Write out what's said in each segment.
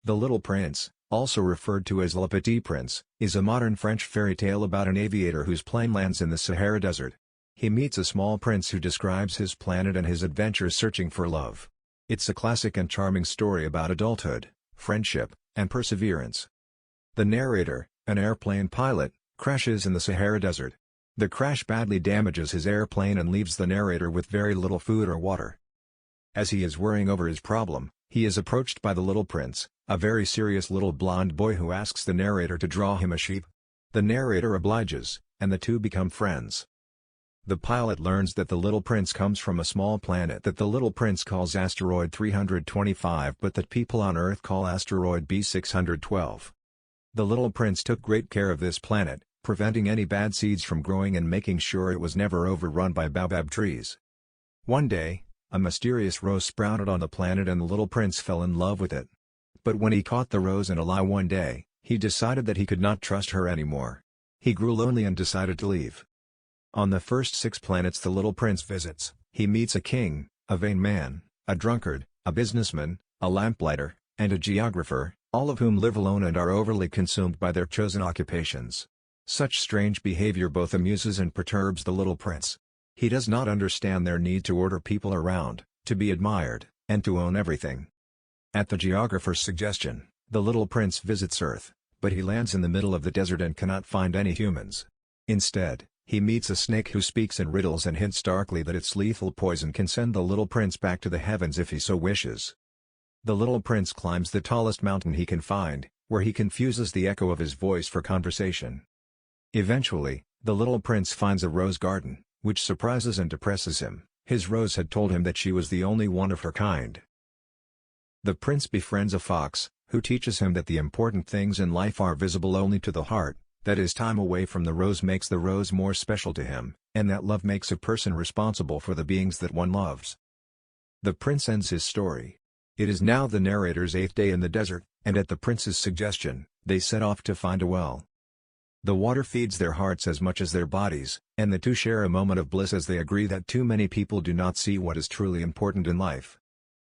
The Little Prince, also referred to as Le Petit Prince, is a modern French fairy tale about an aviator whose plane lands in the Sahara Desert. He meets a small prince who describes his planet and his adventures searching for love. It's a classic and charming story about adulthood, friendship, and perseverance. The narrator, an airplane pilot, crashes in the Sahara Desert. The crash badly damages his airplane and leaves the narrator with very little food or water. As he is worrying over his problem, he is approached by the little prince, a very serious little blonde boy who asks the narrator to draw him a sheep. The narrator obliges, and the two become friends. The pilot learns that the little prince comes from a small planet that the little prince calls asteroid 325 but that people on Earth call asteroid B612. The little prince took great care of this planet, preventing any bad seeds from growing and making sure it was never overrun by baobab trees. One day, a mysterious rose sprouted on the planet and the little prince fell in love with it. But when he caught the rose in a lie one day, he decided that he could not trust her anymore. He grew lonely and decided to leave. On the first 6 planets the little prince visits, he meets a king, a vain man, a drunkard, a businessman, a lamplighter, and a geographer, all of whom live alone and are overly consumed by their chosen occupations. Such strange behavior both amuses and perturbs the little prince. He does not understand their need to order people around, to be admired, and to own everything. At the geographer's suggestion, the little prince visits Earth, but he lands in the middle of the desert and cannot find any humans. Instead, he meets a snake who speaks in riddles and hints darkly that its lethal poison can send the little prince back to the heavens if he so wishes. The little prince climbs the tallest mountain he can find, where he confuses the echo of his voice for conversation. Eventually, the little prince finds a rose garden, which surprises and depresses him. His rose had told him that she was the only one of her kind. The prince befriends a fox, who teaches him that the important things in life are visible only to the heart, that his time away from the rose makes the rose more special to him, and that love makes a person responsible for the beings that one loves. The prince ends his story. It is now the narrator's 8th day in the desert, and at the prince's suggestion, they set off to find a well. The water feeds their hearts as much as their bodies, and the two share a moment of bliss as they agree that too many people do not see what is truly important in life.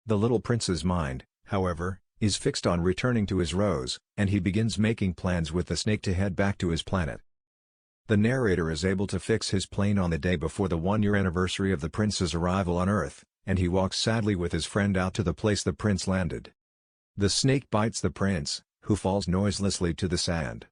The little prince's mind, however, is fixed on returning to his rose, and he begins making plans with the snake to head back to his planet. The narrator is able to fix his plane on the day before the 1-year anniversary of the prince's arrival on Earth, and he walks sadly with his friend out to the place the prince landed. The snake bites the prince, who falls noiselessly to the sand.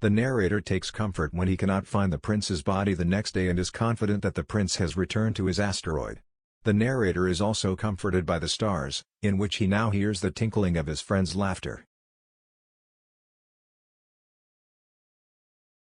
The narrator takes comfort when he cannot find the prince's body the next day and is confident that the prince has returned to his asteroid. The narrator is also comforted by the stars, in which he now hears the tinkling of his friend's laughter.